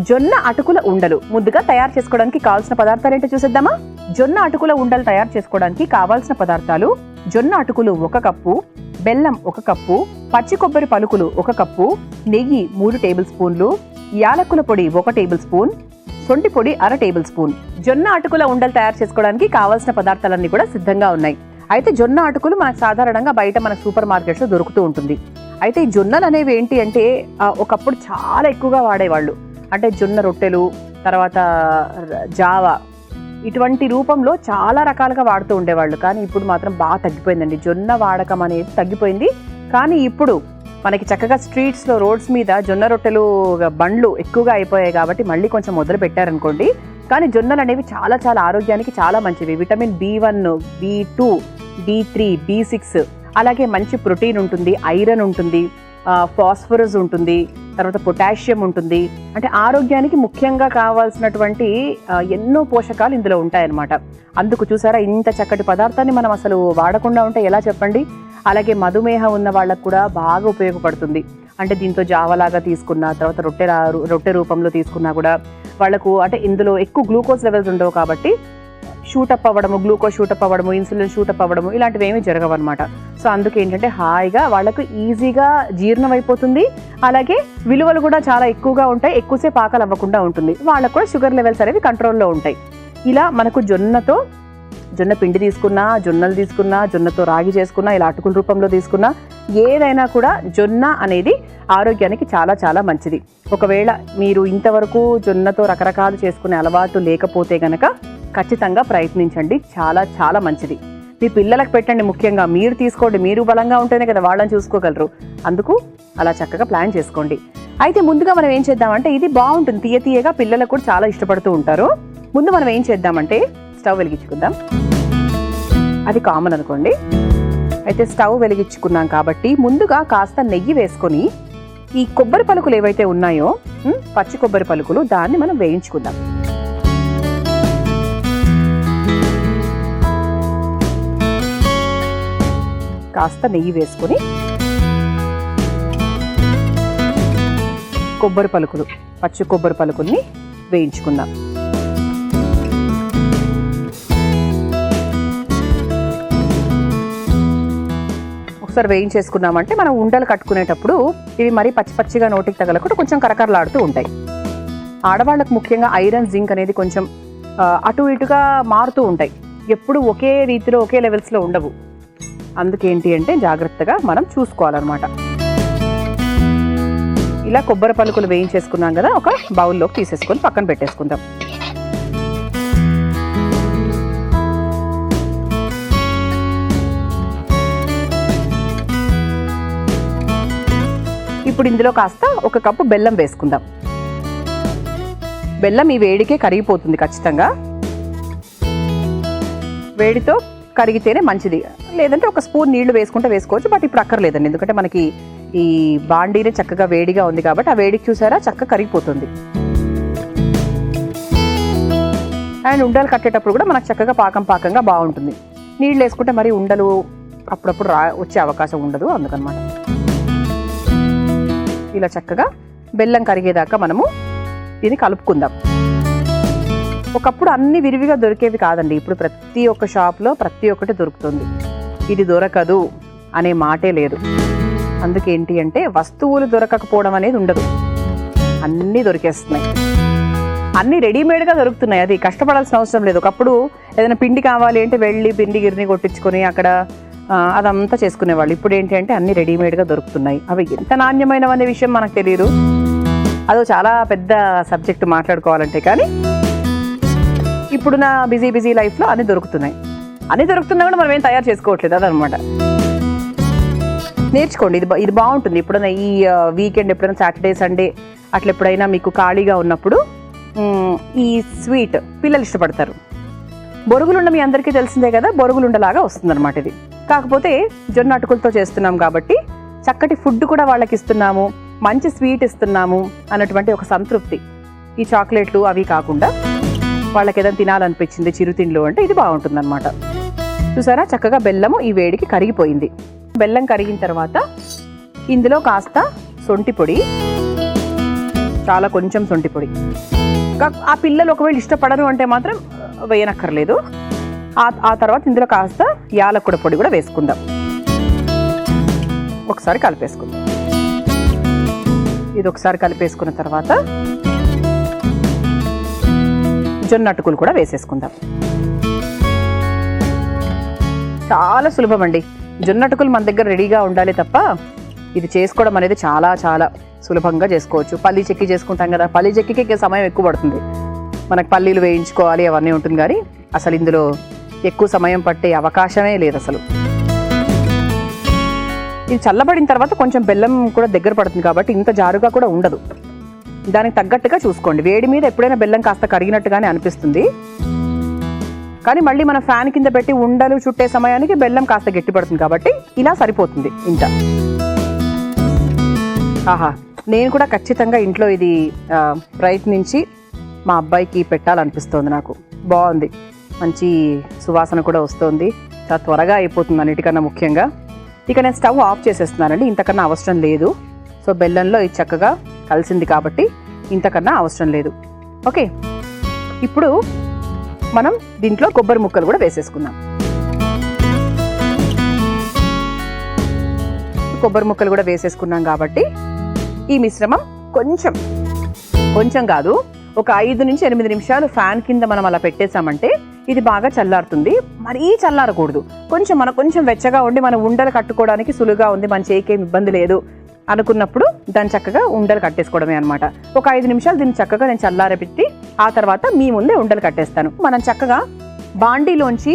జొన్న అటుకుల ఉండలు ముందుగా తయారు చేసుకోవడానికి కావాల్సిన పదార్థాలు ఏంటో చూసేద్దామా. జొన్న అటుకుల ఉండలు తయారు చేసుకోవడానికి కావాల్సిన పదార్థాలు: జొన్న అటుకులు 1 కప్పు, బెల్లం 1 కప్పు, పచ్చి కొబ్బరి పలుకులు 1 కప్పు, నెయ్యి 3 టేబుల్ స్పూన్లు, యాలకుల పొడి 1 టేబుల్ స్పూన్, సొంటి పొడి 1/2 టేబుల్ స్పూన్. జొన్న అటుకుల ఉండలు తయారు చేసుకోవడానికి కావాల్సిన పదార్థాలన్నీ కూడా సిద్ధంగా ఉన్నాయి. అయితే జొన్న అటుకులు మనకు సాధారణంగా బయట మన సూపర్ మార్కెట్స్ లో దొరుకుతూ ఉంటుంది. అయితే ఈ జొన్నలు అనేవి ఏంటి అంటే ఒకప్పుడు చాలా ఎక్కువగా వాడేవాళ్ళు. అంటే జొన్న రొట్టెలు, తర్వాత జావా, ఇటువంటి రూపంలో చాలా రకాలుగా వాడుతూ ఉండేవాళ్ళు. కానీ ఇప్పుడు మాత్రం బాగా తగ్గిపోయిందండి. జొన్న వాడకం అనేది తగ్గిపోయింది. కానీ ఇప్పుడు మనకి చక్కగా స్ట్రీట్స్లో, రోడ్స్ మీద జొన్న రొట్టెలు బండ్లు ఎక్కువగా అయిపోయాయి కాబట్టి మళ్ళీ కొంచెం మొదలు పెట్టారనుకోండి. కానీ జొన్నలు అనేవి చాలా చాలా ఆరోగ్యానికి చాలా మంచివి. Vitamin B1, B2, B3, B6, అలాగే మంచి ప్రోటీన్ ఉంటుంది, ఐరన్ ఉంటుంది, ఫాస్ఫరస్ ఉంటుంది, తర్వాత పొటాషియం ఉంటుంది. అంటే ఆరోగ్యానికి ముఖ్యంగా కావాల్సినటువంటి ఎన్నో పోషకాలు ఇందులో ఉంటాయన్నమాట. అందుకు చూసారా, ఇంత చక్కటి పదార్థాన్ని మనం అసలు వాడకుండా ఉంటే ఎలా చెప్పండి. అలాగే మధుమేహం ఉన్న వాళ్ళకు కూడా బాగా ఉపయోగపడుతుంది. అంటే దీంతో జావలాగా తీసుకున్నా, తర్వాత రొట్టె రూపంలో తీసుకున్నా కూడా వాళ్ళకు అంటే ఇందులో ఎక్కువ గ్లూకోజ్ లెవెల్స్ ఉండవు కాబట్టి షూటప్ అవ్వడము, గ్లూకోజ్ షూటప్ అవ్వడము, ఇన్సులిన్ షూటప్ అవ్వడము ఇలాంటివి ఏమీ జరగవు అనమాట. సో అందుకు ఏంటంటే హాయిగా వాళ్ళకు ఈజీగా జీర్ణం అయిపోతుంది. అలాగే విలువలు కూడా చాలా ఎక్కువగా ఉంటాయి, ఎక్కువసేపు ఆకలి అవ్వకుండా ఉంటుంది. వాళ్ళకు కూడా షుగర్ లెవెల్స్ అనేవి కంట్రోల్లో ఉంటాయి. ఇలా మనకు జొన్న పిండి తీసుకున్నా, జొన్నలు తీసుకున్నా, జొన్నతో రాగి చేసుకున్నా, ఇలా అటుకుల రూపంలో తీసుకున్నా, ఏదైనా కూడా జొన్న అనేది ఆరోగ్యానికి చాలా చాలా మంచిది. ఒకవేళ మీరు ఇంతవరకు జొన్నతో రకరకాలు చేసుకునే అలవాటు లేకపోతే గనక ఖచ్చితంగా ప్రయత్నించండి. చాలా చాలా మంచిది. మీ పిల్లలకు పెట్టండి. ముఖ్యంగా మీరు తీసుకోండి. మీరు బలంగా ఉంటేనే కదా వాళ్ళని చూసుకోగలరు. అందుకు అలా చక్కగా ప్లాన్ చేసుకోండి. అయితే ముందుగా మనం ఏం చేద్దామంటే, ఇది బాగుంటుంది, తీయ తీయగా, పిల్లలకు కూడా చాలా ఇష్టపడుతూ ఉంటారు. ముందు మనం ఏం చేద్దామంటే స్టవ్ వెలిగించుకుందాం. అది కామన్ అనుకోండి. అయితే స్టవ్ వెలిగించుకున్నాం కాబట్టి ముందుగా కాస్త నెయ్యి వేసుకొని ఈ కొబ్బరి పలుకులు ఏవైతే ఉన్నాయో, పచ్చి కొబ్బరి పలుకులు, దాన్ని మనం వేయించుకుందాం. కాస్త నెయ్యి వేసుకొని కొబ్బరి పలుకులు, పచ్చి కొబ్బరి పలుకుల్ని వేయించుకుందాం. ఒకసారి వేయించేసుకున్నామంటే మనం ఉండలు కట్టుకునేటప్పుడు ఇవి మరీ పచ్చి పచ్చిగా నోటికి తగలకుండా కొంచెం కరకరలాడుతూ ఉంటాయి. ఆడవాళ్ళకు ముఖ్యంగా ఐరన్, జింక్ అనేది కొంచెం అటు ఇటుగా మారుతూ ఉంటాయి. ఎప్పుడు ఒకే రీతిలో, ఒకే లెవెల్స్లో ఉండవు. అందుకేంటి అంటే జాగ్రత్తగా మనం చూసుకోవాలన్నమాట. ఇలా కొబ్బరి పలుకులు వేయించేసుకున్నాం కదా, ఒక బౌల్లోకి తీసేసుకొని పక్కన పెట్టేసుకుందాం. ఇప్పుడు ఇందులో కాస్త 1 కప్పు బెల్లం వేసుకుందాం. బెల్లం ఈ వేడికే కరిగిపోతుంది ఖచ్చితంగా. వేడితో కరిగితేనే మంచిది. లేదంటే 1 స్పూన్ నీళ్లు వేసుకుంటే వేసుకోవచ్చు. బట్ ఇప్పుడు అక్కర్లేదండి, ఎందుకంటే మనకి ఈ బాండీనే చక్కగా వేడిగా ఉంది కాబట్టి ఆ వేడికి చూసారా చక్కగా కరిగిపోతుంది. అండ్ ఉండలు కట్టేటప్పుడు కూడా మనకు చక్కగా పాకంగా బాగుంటుంది. నీళ్ళు వేసుకుంటే మరి ఉండలు అప్పుడప్పుడు వచ్చే అవకాశం ఉండదు, అందుకనమాట. ఇలా చక్కగా బెల్లం కరిగేదాకా మనము దీన్ని కలుపుకుందాం. ఒకప్పుడు అన్ని విరివిగా దొరికేవి కాదండి. ఇప్పుడు ప్రతి ఒక్క షాప్లో ప్రతి ఒక్కటి దొరుకుతుంది. ఇది దొరకదు అనే మాటే లేదు. అందుకేంటి అంటే వస్తువులు దొరకకపోవడం అనేది ఉండదు, అన్నీ దొరికేస్తున్నాయి. అన్నీ రెడీమేడ్గా దొరుకుతున్నాయి. అది కష్టపడాల్సిన అవసరం లేదు. ఒకప్పుడు ఏదైనా పిండి కావాలి అంటే వెళ్ళి పిండి గిరిని కొట్టించుకొని అక్కడ అదంతా చేసుకునేవాళ్ళు. ఇప్పుడు ఏంటి అంటే అన్నీ రెడీమేడ్గా దొరుకుతున్నాయి. అవి ఎంత నాణ్యమైనవనే విషయం మనకు తెలియదు. అదో చాలా పెద్ద సబ్జెక్ట్ మాట్లాడుకోవాలంటే. కానీ ఇప్పుడున్న బిజీ లైఫ్లో అన్నీ దొరుకుతున్నాయి. అన్నీ దొరుకుతున్నా కూడా మనం ఏం తయారు చేసుకోవట్లేదు, అదనమాట. నేర్చుకోండి, ఇది బాగుంటుంది. ఎప్పుడైనా ఈ వీకెండ్, ఎప్పుడైనా సాటర్డే, సండే అట్లా ఎప్పుడైనా మీకు ఖాళీగా ఉన్నప్పుడు ఈ స్వీట్ పిల్లలు ఇష్టపడతారు. బొరుగులుండ మీ అందరికీ తెలిసిందే కదా, బొరుగులుండలాగా వస్తుందన్నమాట ఇది. కాకపోతే జొన్న అటుకులతో చేస్తున్నాం కాబట్టి చక్కటి ఫుడ్ కూడా వాళ్ళకి ఇస్తున్నాము, మంచి స్వీట్ ఇస్తున్నాము అన్నటువంటి ఒక సంతృప్తి. ఈ చాక్లెట్లు అవి కాకుండా వాళ్ళకి ఏదైనా తినాలనిపించింది చిరుతిండ్లు అంటే ఇది బాగుంటుందన్నమాట. చూసారా చక్కగా బెల్లము ఈ వేడికి కరిగిపోయింది. బెల్లం కరిగిన తర్వాత ఇందులో కాస్త సొంటి పొడి, చాలా కొంచెం శొంఠి పొడి. ఆ పిల్లలు ఒకవేళ ఇష్టపడరు అంటే మాత్రం వేయనక్కర్లేదు. ఆ తర్వాత ఇందులో కాస్త యాలకుల పొడి కూడా వేసుకుందాం. ఒకసారి కలిపేసుకుందాం. ఇది ఒకసారి కలిపేసుకున్న తర్వాత జొన్న అటుకులు కూడా వేసేసుకుందాం. చాలా సులభం అండి. జొన్న అటుకులు మన దగ్గర రెడీగా ఉండాలి తప్ప ఇది చేసుకోవడం అనేది చాలా చాలా సులభంగా చేసుకోవచ్చు. పల్లీ చెక్కి చేసుకుంటాం కదా, పల్లీ చెక్కికి సమయం ఎక్కువ పడుతుంది. మనకు పల్లీలు వేయించుకోవాలి అవన్నీ ఉంటుంది, కానీ అసలు ఇందులో ఎక్కువ సమయం పట్టే అవకాశమే లేదు అసలు. ఇది చల్లబడిన తర్వాత కొంచెం బెల్లం కూడా దగ్గర పడుతుంది కాబట్టి ఇంత జారుగా కూడా ఉండదు. దానికి తగ్గట్టుగా చూసుకోండి. వేడి మీద ఎప్పుడైనా బెల్లం కాస్త కరిగినట్టుగానే అనిపిస్తుంది, కానీ మళ్ళీ మన ఫ్యాన్ కింద పెట్టి ఉండలు చుట్టే సమయానికి బెల్లం కాస్త గట్టి పడుతుంది కాబట్టి ఇలా సరిపోతుంది. ఇంత ఆహా, నేను కూడా ఖచ్చితంగా ఇంట్లో ఇది ప్రయత్నించి మా అబ్బాయికి పెట్టాలనిపిస్తోంది. నాకు బాగుంది, మంచి సువాసన కూడా వస్తుంది, చాలా త్వరగా అయిపోతుంది అన్నిటికన్నా ముఖ్యంగా. ఇక నేను స్టవ్ ఆఫ్ చేసేస్తున్నానండి, ఇంతకన్నా అవసరం లేదు. సో బెల్లంలో ఇది చక్కగా కలిసింది కాబట్టి ఇంతకన్నా అవసరం లేదు. ఓకే, ఇప్పుడు మనం దీంట్లో కొబ్బరి ముక్కలు కూడా వేసేసుకుందాం. కొబ్బరి ముక్కలు కూడా వేసేసుకున్నాం కాబట్టి ఈ మిశ్రమం కొంచెం కాదు, ఒక 5 నుంచి 8 నిమిషాలు ఫ్యాన్ కింద మనం అలా పెట్టేసామంటే ఇది బాగా చల్లారుతుంది. మరీ చల్లారకూడదు, కొంచెం వెచ్చగా ఉండి మనం ఉండలు కట్టుకోవడానికి సులువుగా ఉంది, మన చేయికేం ఇబ్బంది లేదు అనుకున్నప్పుడు దాన్ని చక్కగా ఉండలు కట్టేసుకోవడమే అనమాట. ఒక 5 నిమిషాలు దీన్ని చక్కగా నేను చల్లారబెట్టి ఆ తర్వాత మీ ముందే ఉండలు కట్టేస్తాను. మనం చక్కగా బాండీలోంచి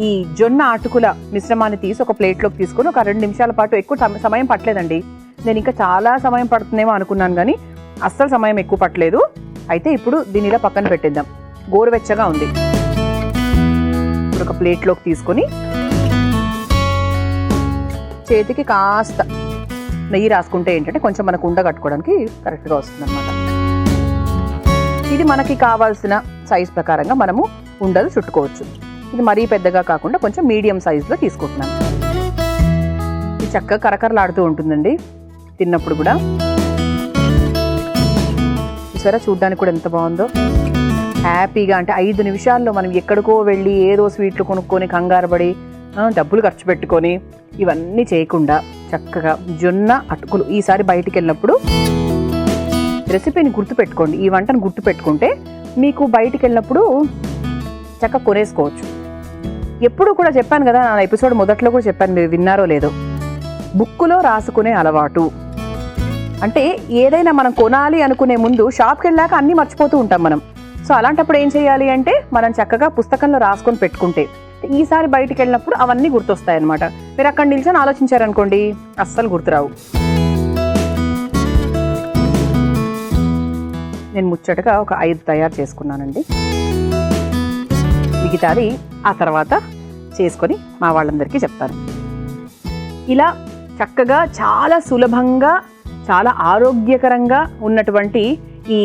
ఈ జొన్న అటుకుల మిశ్రమాన్ని తీసి ఒక ప్లేట్లోకి తీసుకొని ఒక 2 నిమిషాల పాటు, ఎక్కువ సమయం పట్టలేదండి, నేను ఇంకా చాలా సమయం పడుతుందేమో అనుకున్నాను కానీ అస్సలు సమయం ఎక్కువ పట్టలేదు. అయితే ఇప్పుడు దీన్ని ఇలా పక్కన పెట్టేద్దాం, గోరువెచ్చగా ఉంది. ఇప్పుడు ఒక ప్లేట్లోకి తీసుకొని చేతికి కాస్త నెయ్యి రాసుకుంటే ఏంటంటే కొంచెం మనకు ఉండ కట్టుకోవడానికి కరెక్ట్గా వస్తుంది అనమాట. ఇది మనకి కావాల్సిన సైజ్ ప్రకారంగా మనము ఉండలు చుట్టుకోవచ్చు. ఇది మరీ పెద్దగా కాకుండా కొంచెం మీడియం సైజులో తీసుకుంటున్నాను. ఇది చక్కగా కరకరలాడుతూ ఉంటుందండి తిన్నప్పుడు కూడా. చూసారా, చూడ్డానికి కూడా ఎంత బాగుందో, హ్యాపీగా. అంటే 5 నిమిషాల్లో మనం ఎక్కడికో వెళ్ళి ఏదో స్వీట్లు కొనుక్కొని కంగారు పడి డబ్బులు ఖర్చు పెట్టుకొని ఇవన్నీ చేయకుండా చక్కగా జొన్న అటుకులు ఈసారి బయటికి వెళ్ళినప్పుడు రెసిపీని గుర్తుపెట్టుకోండి. ఈ వంటను గుర్తుపెట్టుకుంటే మీకు బయటికి వెళ్ళినప్పుడు చక్కగా కొనేసుకోవచ్చు. ఎప్పుడు కూడా చెప్పాను కదా, నా ఎపిసోడ్ మొదట్లో కూడా చెప్పాను, మీరు విన్నారో లేదో, బుక్కులో రాసుకునే అలవాటు. అంటే ఏదైనా మనం కొనాలి అనుకునే ముందు షాప్కి వెళ్ళాక అన్నీ మర్చిపోతూ ఉంటాం మనం. సో అలాంటప్పుడు ఏం చేయాలి అంటే మనం చక్కగా పుస్తకంలో రాసుకొని పెట్టుకుంటే ఈసారి బయటికి వెళ్ళినప్పుడు అవన్నీ గుర్తొస్తాయి అనమాట. మీరు అక్కడ నిల్చొని ఆలోచించారనుకోండి అస్సలు గుర్తురావు. నేను ముచ్చటగా ఒక 5 తయారు చేసుకున్నానండి. మిగతాది ఆ తర్వాత చేసుకొని మా వాళ్ళందరికీ చెప్తాను. ఇలా చక్కగా చాలా సులభంగా చాలా ఆరోగ్యకరంగా ఉన్నటువంటి ఈ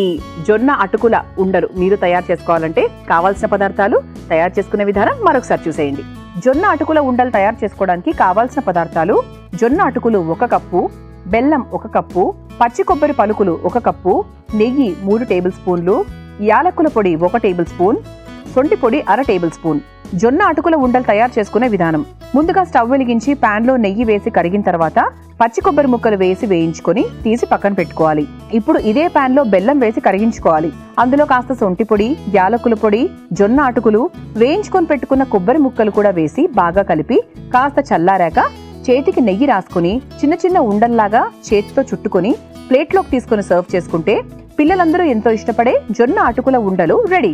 జొన్న అటుకుల ఉండలు మీరు తయారు చేసుకోవాలంటే కావాల్సిన పదార్థాలు, తయారు చేసుకునే విధానం మరొకసారి చూసేయండి. జొన్న అటుకుల ఉండలు తయారు చేసుకోవడానికి కావాల్సిన పదార్థాలు: జొన్న అటుకులు 1 కప్పు, బెల్లం 1 కప్పు, పచ్చి కొబ్బరి పలుకులు 1 కప్పు, నెయ్యి 3 టేబుల్ స్పూన్లు, యాలకుల పొడి 1 టేబుల్ స్పూన్, శొంఠి పొడి 1/2 టేబుల్ స్పూన్. జొన్న అటుకుల ఉండలు తయారు చేసుకునే విధానం: ముందుగా స్టవ్ వెలిగించి ప్యాన్లో నెయ్యి వేసి కరిగిన తర్వాత పచ్చి కొబ్బరి ముక్కలు వేసి వేయించుకొని తీసి పక్కన పెట్టుకోవాలి. ఇప్పుడు ఇదే ప్యాన్ లో బెల్లం వేసి కరిగించుకోవాలి. అందులో కాస్త శొంఠి పొడి, యాలకుల పొడి, జొన్న అటుకులు, వేయించుకొని పెట్టుకున్న కొబ్బరి ముక్కలు కూడా వేసి బాగా కలిపి కాస్త చల్లారాక చేతికి నెయ్యి రాసుకుని చిన్న చిన్న ఉండల్లాగా చేతితో చుట్టుకొని ప్లేట్లోకి తీసుకుని సర్వ్ చేసుకుంటే పిల్లలందరూ ఎంతో ఇష్టపడే జొన్న అటుకుల ఉండలు రెడీ.